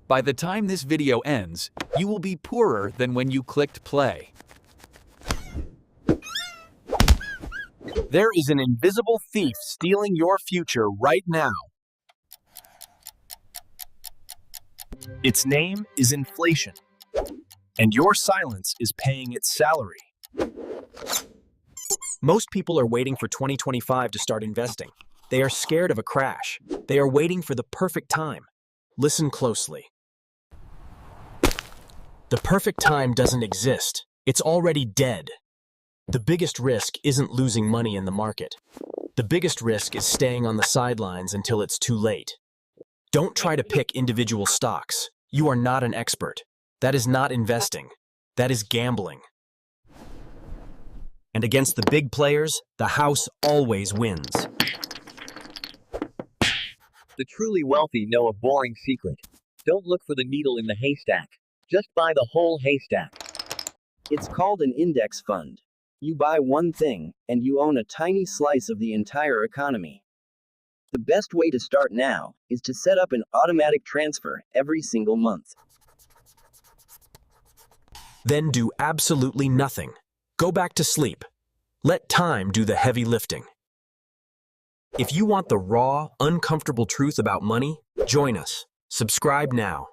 By the time this video ends, you will be poorer than when you clicked play. There is an invisible thief stealing your future right now. Its name is inflation, and your silence is paying its salary. Most people are waiting for 2025 to start investing. They are scared of a crash. They are waiting for the perfect time. Listen closely. The perfect time doesn't exist. It's already dead. The biggest risk isn't losing money in the market. The biggest risk is staying on the sidelines until it's too late. Don't try to pick individual stocks. You are not an expert. That is not investing. That is gambling. And against the big players, the house always wins. The truly wealthy know a boring secret. Don't look for the needle in the haystack. Just buy the whole haystack. It's called an index fund. You buy one thing, and you own a tiny slice of the entire economy. The best way to start now is to set up an automatic transfer every single month. Then do absolutely nothing. Go back to sleep. Let time do the heavy lifting. If you want the raw, uncomfortable truth about money, join us. Subscribe now.